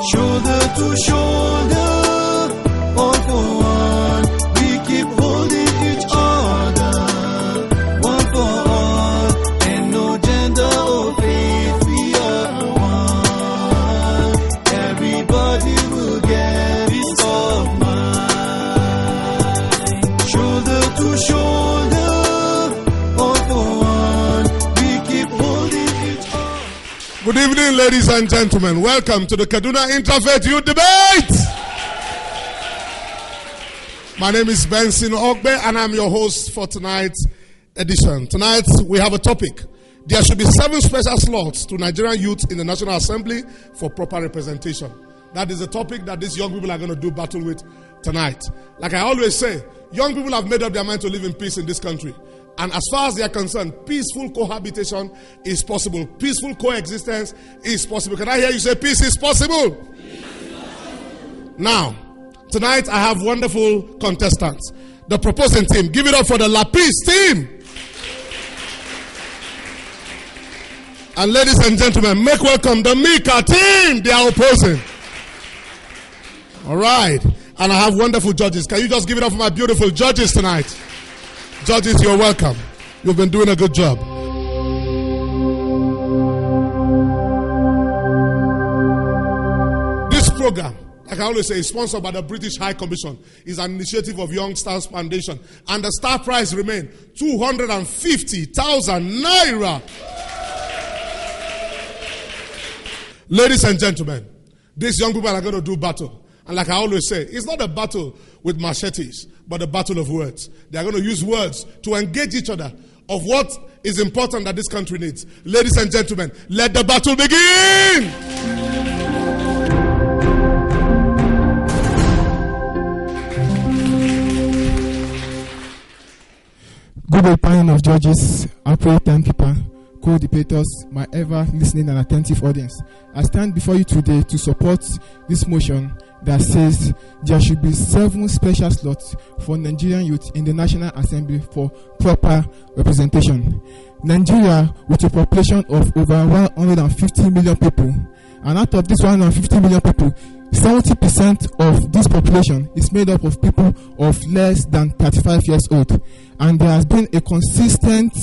Shoulder to shoulder, all for one. We keep holding each other, one for all. And no gender or faith, we are one. Everybody will get peace of mind. Shoulder to shoulder, all for one. We keep holding each other. Good evening, ladies and gentlemen. Welcome to the Kaduna Intrafaith Youth Debate. My name is Benson Ogbe, and I'm your host for tonight's edition. Tonight, we have a topic. There should be 7 special slots to Nigerian youth in the National Assembly for proper representation. That is the topic that these young people are going to do battle with tonight. Like I always say, young people have made up their mind to live in peace in this country. And as far as they are concerned, peaceful cohabitation is possible. Peaceful coexistence is possible. Can I hear you say peace is possible? Now, tonight I have wonderful contestants. The proposing team. Give it up for the La Peace team. And ladies and gentlemen, make welcome the Mika team. They are opposing. All right. And I have wonderful judges. Can you just give it up for my beautiful judges tonight? Judges, you're welcome. You've been doing a good job. This program, like I always say, is sponsored by the British High Commission. It's an initiative of Young Stars Foundation. And the star prize remains 250,000 naira. Ladies and gentlemen, these young people are going to do battle. And like I always say, it's not a battle with machetes, but a battle of words. They are going to use words to engage each other of what is important that this country needs. Ladies and gentlemen, let the battle begin! Good day, panel of judges, appropriate timekeeper, co-debaters, my ever-listening and attentive audience. I stand before you today to support this motion that says there should be 7 special slots for Nigerian youth in the National Assembly for proper representation. Nigeria, with a population of over 150 million people, and out of this 150 million people, 70% of this population is made up of people of less than 35 years old. And there has been a consistent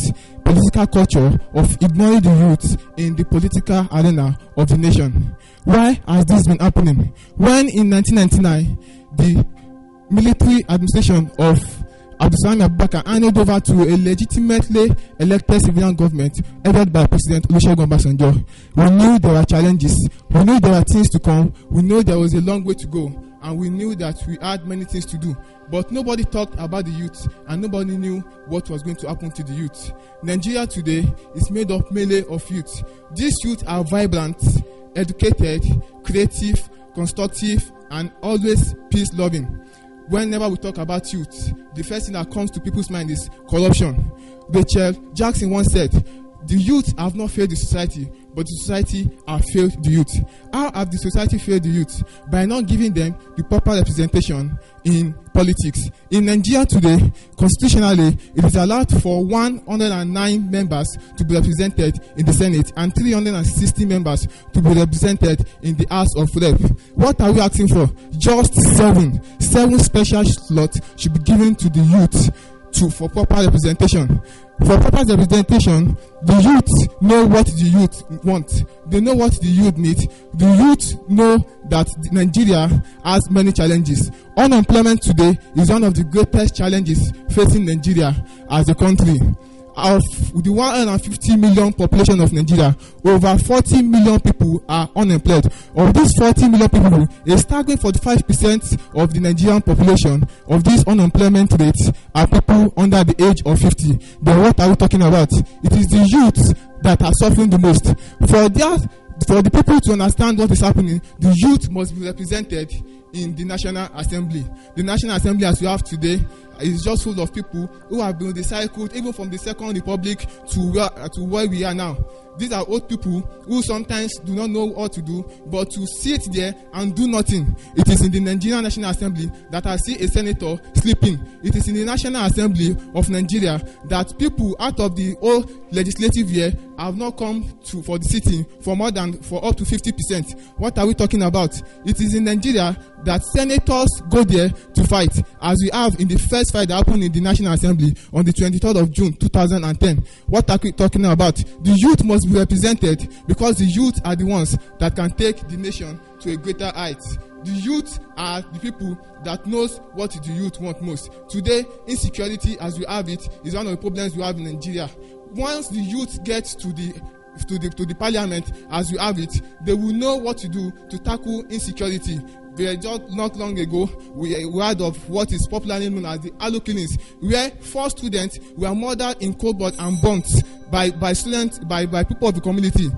political culture of ignoring the youth in the political arena of the nation. Why has this been happening? When in 1999, the military administration of Abdulsalam Abubakar handed over to a legitimately elected civilian government headed by President Olusegun Obasanjo, we knew there were challenges. We knew there were things to come. We knew there was a long way to go. And we knew that we had many things to do. But nobody talked about the youth, and nobody knew what was going to happen to the youth. Nigeria today is made up mainly of youth. These youth are vibrant, educated, creative, constructive, and always peace-loving. Whenever we talk about youth, the first thing that comes to people's mind is corruption. Rachel Jackson once said, the youth have not failed the society, but the society have failed the youth. How have the society failed the youth? By not giving them the proper representation in politics. In Nigeria today, constitutionally, it is allowed for 109 members to be represented in the Senate and 360 members to be represented in the House of Rep. What are we asking for? Just 7. 7 special slots should be given to the youth for proper representation. For proper representation, the youth know what the youth want. They know what the youth need. The youth know that Nigeria has many challenges. Unemployment today is one of the greatest challenges facing Nigeria as a country. Of the 150 million population of Nigeria, over 40 million people are unemployed. Of these 40 million people, a staggering 45% of the Nigerian population of this unemployment rate are people under the age of 50. Then what are we talking about? It is the youth that are suffering the most. For the people to understand what is happening, the youth must be represented in the National Assembly. The National Assembly, as we have today, is just full of people who have been recycled even from the Second Republic to where we are now. These are old people who sometimes do not know what to do, but to sit there and do nothing. It is in the Nigerian National Assembly that I see a senator sleeping. It is in the National Assembly of Nigeria that people out of the whole legislative year have not come for the sitting for up to 50%. What are we talking about? It is in Nigeria that senators go there to fight, as we have in the first fight that happened in the National Assembly on the 23rd of June 2010. What are we talking about? The youth must be represented, because the youth are the ones that can take the nation to a greater height. The youth are the people that knows what the youth want most. Today, insecurity as we have it is one of the problems we have in Nigeria. Once the youth gets to the parliament as we have it, they will know what to do to tackle insecurity. Just not long ago, we heard of what is popularly known as the Alo killings, where 4 students were murdered in cold blood and burnt by people of the community.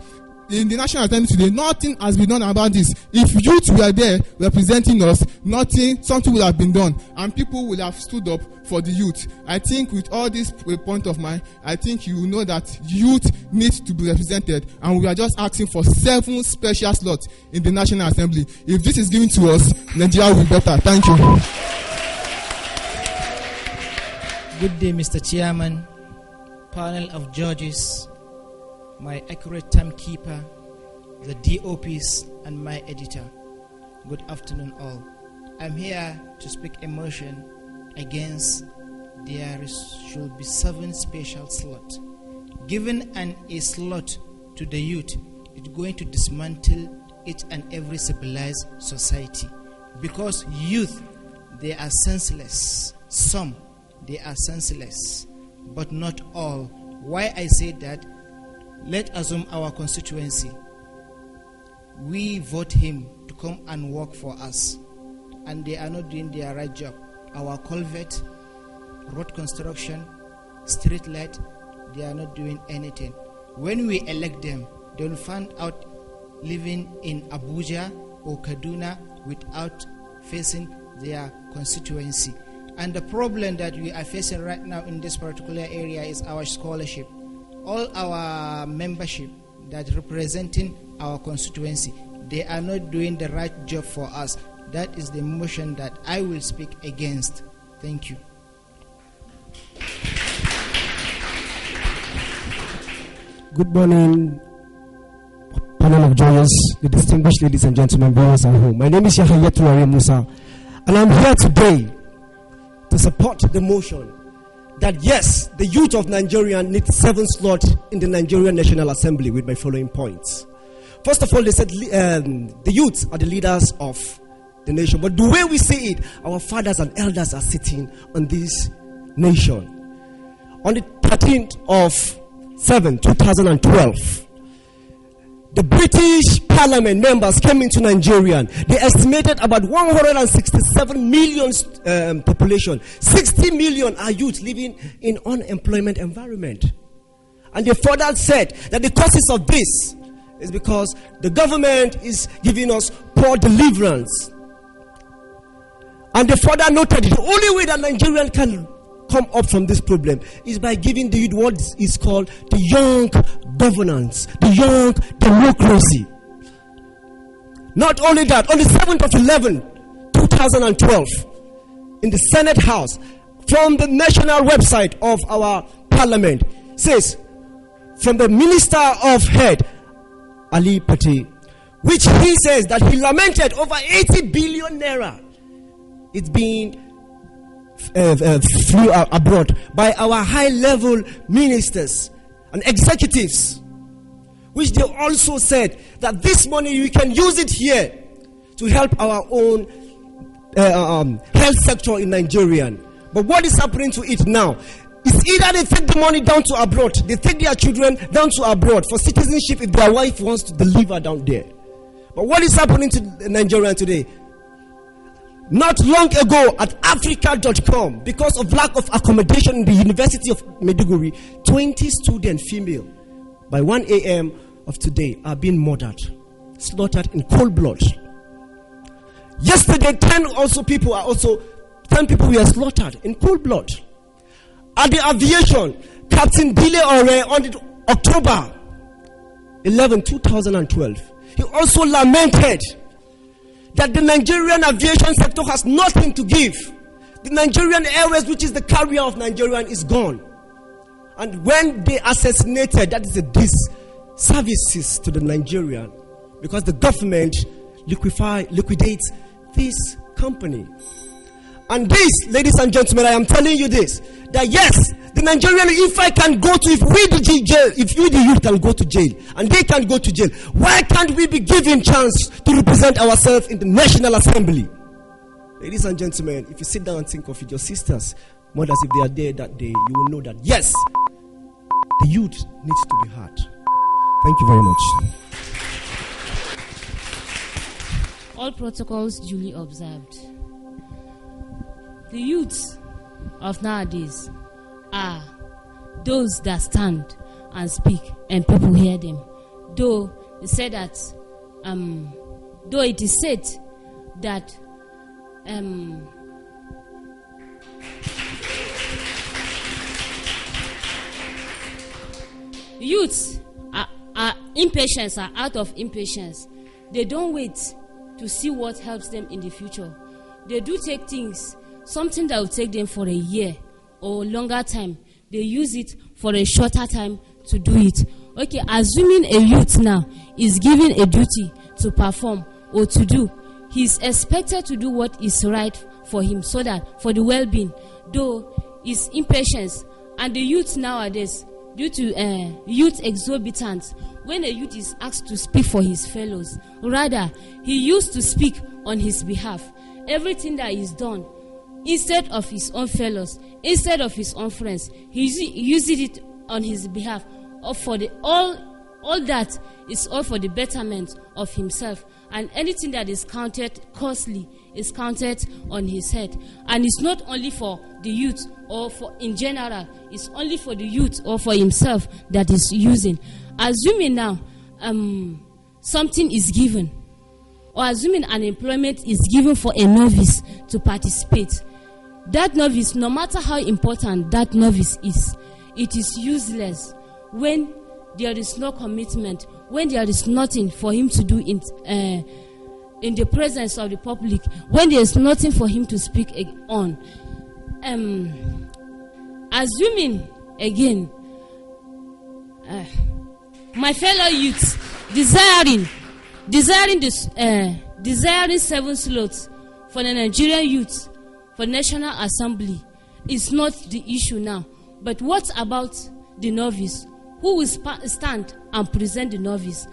In the National Assembly today, nothing has been done about this. If youth were there representing us, something would have been done, and people would have stood up for the youth. I think with all this point of mine, I think you know that youth needs to be represented, and we are just asking for 7 special slots in the National Assembly. If this is given to us, Nigeria will be better. Thank you. Good day, Mr. Chairman, panel of judges, my accurate timekeeper, the DOPs, and my editor. Good afternoon, all. I'm here to speak a motion against should be 7 special slots. Given a slot to the youth, it's going to dismantle each and every civilized society. Because youth, they are senseless. Some, they are senseless, but not all. Why I say that? Let's assume our constituency. We vote him to come and work for us, and they are not doing their right job. Our culvert, road construction, street light, they are not doing anything. When we elect them, they will find out living in Abuja or Kaduna without facing their constituency. And the problem that we are facing right now in this particular area is our scholarship. All our membership that representing our constituency, they are not doing the right job for us. That is the motion that I will speak against. Thank you. Good morning, panel of judges, the distinguished ladies and gentlemen, viewers at home. My name is Yahya Tuare Musa, and I'm here today to support the motion that yes, the youth of Nigeria need 7 slots in the Nigerian National Assembly, with my following points. First of all, they said the youth are the leaders of the nation. But the way we see it, our fathers and elders are sitting on this nation. On the 13th of 2012, the British Parliament members came into Nigeria. They estimated about 167 million population. 60 million are youth living in unemployment environment. And they further said that the causes of this is because the government is giving us poor deliverance. And they further noted the only way that Nigerians can come up from this problem is by giving the youth what is called the young governance, the young democracy. Not only that, on the 7th of 2012, in the Senate House, from the national website of our parliament, says, from the Minister of Head, Ali Pate, which he says that he lamented over 80 billion naira. It's being flew abroad by our high-level ministers and executives, which they also said that this money we can use it here to help our own health sector in Nigeria. But what is happening to it now? It's either they take the money down to abroad, they take their children down to abroad for citizenship if their wife wants to deliver down there. But what is happening to Nigeria today? Not long ago at Africa.com, because of lack of accommodation in the University of Maiduguri, 20 students, female, by 1 a.m. of today are being murdered, slaughtered in cold blood. Yesterday, 10 people were slaughtered in cold blood. At the aviation, Captain Bile Ore on October 11, 2012, he also lamented that the Nigerian aviation sector has nothing to give. The Nigerian Airways, which is the carrier of Nigerian, is gone. And when they assassinated, that is a disservices to the Nigerian, because the government liquidates this company. And this, ladies and gentlemen, I am telling you this, that yes, the Nigerian, if we the youth can go to jail, and they can go to jail, why can't we be given chance to represent ourselves in the National Assembly? Ladies and gentlemen, if you sit down and think of it, your sisters, mothers, if they are there that day, you will know that yes, the youth needs to be heard. Thank you very much. All protocols duly observed. The youths of nowadays are those that stand and speak and people hear them. Though it is said that youths are impatient, are out of impatience. They don't wait to see what helps them in the future. They do take things, something that will take them for a year or longer time. They use it for a shorter time to do it. Okay, assuming a youth now is given a duty to perform or to do, he's expected to do what is right for him, so that for the well-being, though his impatience. And the youth nowadays, due to youth exorbitance, when a youth is asked to speak for his fellows, rather he used to speak on his behalf. Everything that is done, instead of his own fellows, instead of his own friends, he uses it on his behalf. Or for the all that is all for the betterment of himself. And anything that is counted costly is counted on his head. And it's not only for the youth or for in general, it's only for the youth or for himself that is using. Assuming now something is given, or assuming an employment is given for a novice to participate, that novice, no matter how important that novice is, it is useless when there is no commitment, when there is nothing for him to do in the presence of the public, when there is nothing for him to speak on. Assuming again, my fellow youths desiring 7 slots for the Nigerian youth for National Assembly is not the issue now. But what about the novice? Who will stand and present the novice?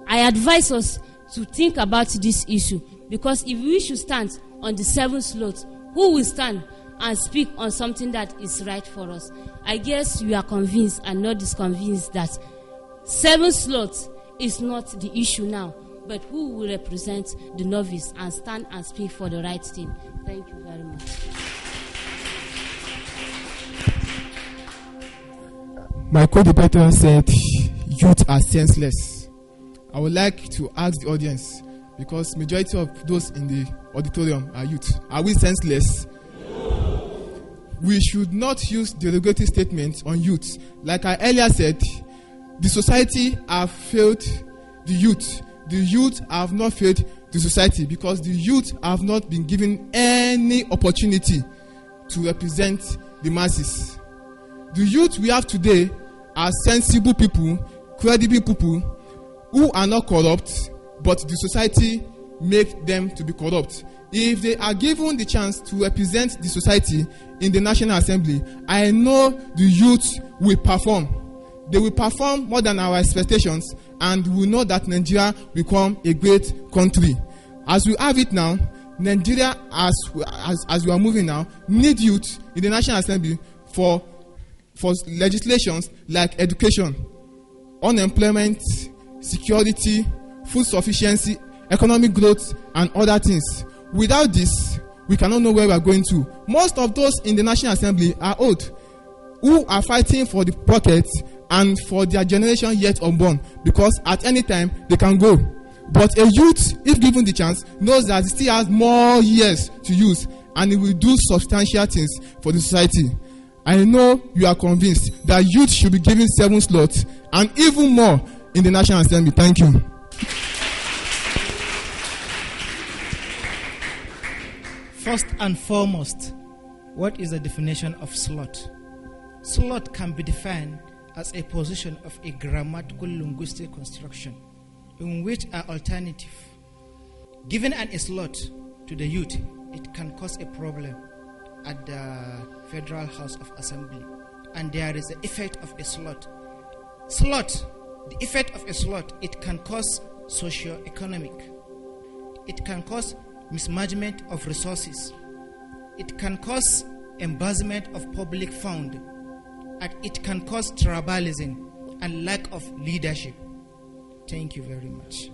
I advise us to think about this issue, because if we should stand on the 7 slots, who will stand and speak on something that is right for us? I guess you are convinced and not disconvinced that 7 slots is not the issue now, but who will represent the novice and stand and speak for the right thing? Thank you very much. My co-debater said youth are senseless. I would like to ask the audience, because majority of those in the auditorium are youth. Are we senseless? No. We should not use derogatory statements on youth. Like I earlier said, the society have failed the youth. The youth have not failed the society, because the youth have not been given any opportunity to represent the masses. The youth we have today are sensible people, credible people who are not corrupt, but the society make them to be corrupt. If they are given the chance to represent the society in the National Assembly, I know the youth will perform. They will perform more than our expectations, and we know that Nigeria will become a great country. As we have it now, Nigeria, as we are moving now, need youth in the National Assembly for legislations like education, unemployment, security, food sufficiency, economic growth, and other things. Without this, we cannot know where we are going to. Most of those in the National Assembly are old, who are fighting for the pockets and for their generation yet unborn, because at any time they can go. But a youth, if given the chance, knows that he still has more years to use, and he will do substantial things for the society. I know you are convinced that youth should be given 7 slots and even more in the National Assembly. Thank you. First and foremost, what is the definition of slot? Slot can be defined as a position of a grammatical linguistic construction in which an alternative. Given a slot to the youth, it can cause a problem at the Federal House of Assembly. And there is the effect of a slot. The effect of a slot, it can cause socio-economic. It can cause mismanagement of resources. It can cause embezzlement of public fund. And it can cause tribalism and lack of leadership. Thank you very much.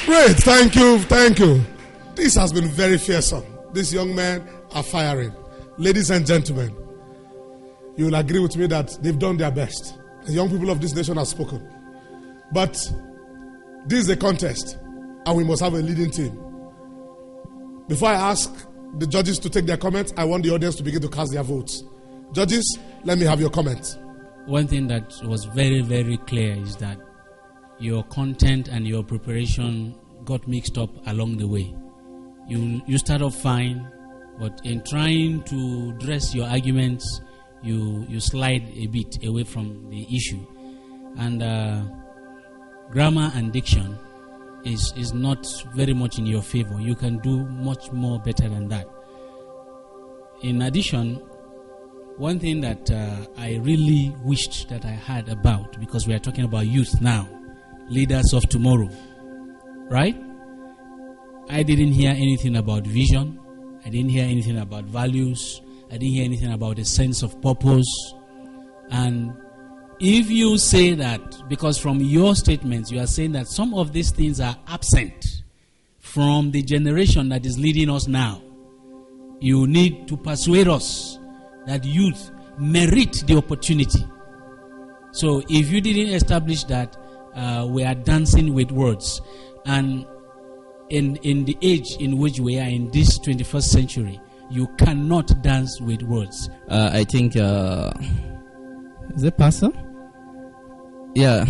Great, thank you. This has been very fearsome. These young men are firing. Ladies and gentlemen, you will agree with me that they've done their best. The young people of this nation have spoken. But this is a contest, and we must have a leading team. Before I ask the judges to take their comments, I want the audience to begin to cast their votes. Judges, let me have your comments. One thing that was very, very clear is that your content and your preparation got mixed up along the way. You start off fine, but in trying to dress your arguments, you slide a bit away from the issue. And grammar and diction is not very much in your favor. You can do much more better than that. In addition, one thing that I really wished that I had about, because we are talking about youth now, leaders of tomorrow, right? I didn't hear anything about vision. I didn't hear anything about values. I didn't hear anything about a sense of purpose. And if you say that, because from your statements you are saying that some of these things are absent from the generation that is leading us now, you need to persuade us that youth merit the opportunity. So if you didn't establish that, we are dancing with words. And in the age in which we are in this 21st century, you cannot dance with words. I think, is it Pastor? Yeah,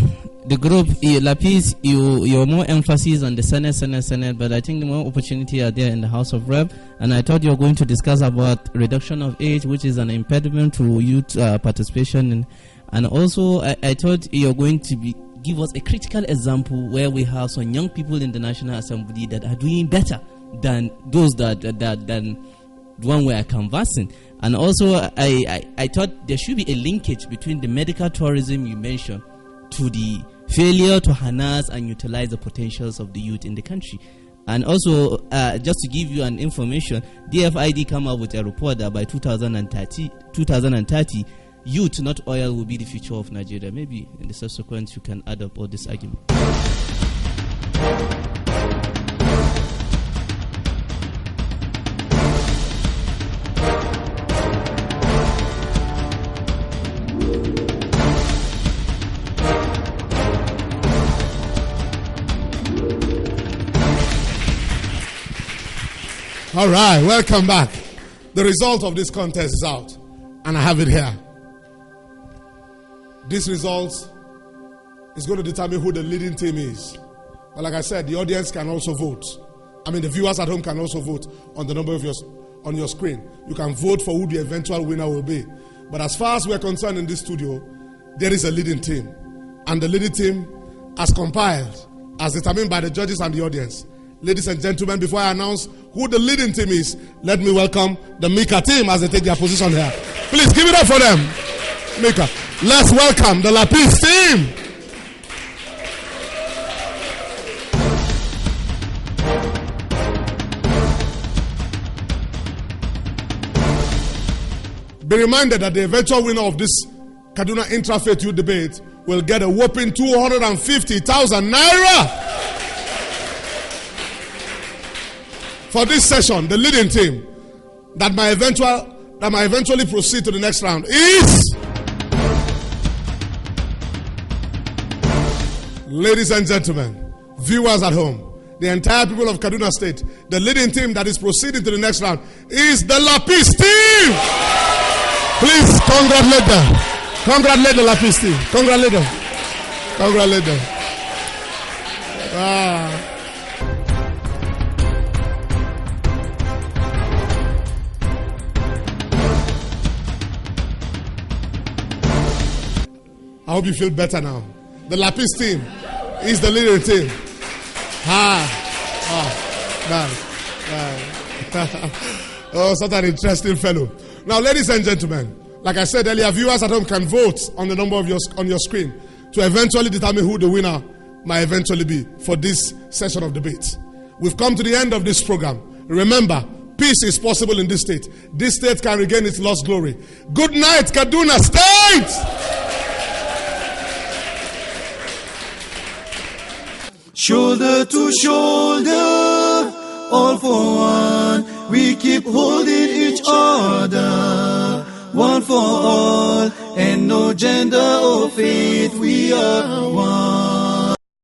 the group, Lapis, you're more emphasis on the Senate, but I think the more opportunity are there in the House of Rep. And I thought you were going to discuss about reduction of age, which is an impediment to youth participation. And also, I thought you're going to give us a critical example where we have some young people in the National Assembly that are doing better than those than the one we are canvassing. And also, I thought there should be a linkage between the medical tourism you mentioned to the failure to harness and utilize the potentials of the youth in the country. And also, just to give you an information, DFID came up with a report that by 2030, youth, not oil, will be the future of Nigeria. Maybe in the subsequent you can add up all this argument. All right, welcome back. The result of this contest is out, and I have it here. This result is going to determine who the leading team is. But like I said, the audience can also vote. The viewers at home can also vote on the number of on your screen. You can vote for who the eventual winner will be. But as far as we're concerned in this studio, there is a leading team. And the leading team, as compiled, as determined by the judges and the audience. Ladies and gentlemen, before I announce who the leading team is, let me welcome the Mika team as they take their position here. Please give it up for them. Mika. Let's welcome the Lapis team. be reminded that the eventual winner of this Kaduna Intrafaith Youth Debate will get a whopping 250,000 naira. For this session, the leading team that might eventually proceed to the next round is, ladies and gentlemen, viewers at home, the entire people of Kaduna State, the leading team that is proceeding to the next round is the Lapis team. Please congratulate them. Congratulate the Lapis team. Congratulate them. Congratulate them. I hope you feel better now. The Lapis team is the leading team. Oh, such an interesting fellow. Now, ladies and gentlemen, like I said earlier, viewers at home can vote on the number of on your screen to eventually determine who the winner might eventually be for this session of debate. We've come to the end of this program. Remember, peace is possible in this state. This state can regain its lost glory. Good night, Kaduna State! Shoulder to shoulder, all for one, we keep holding each other. One for all, and no gender or faith, we are one.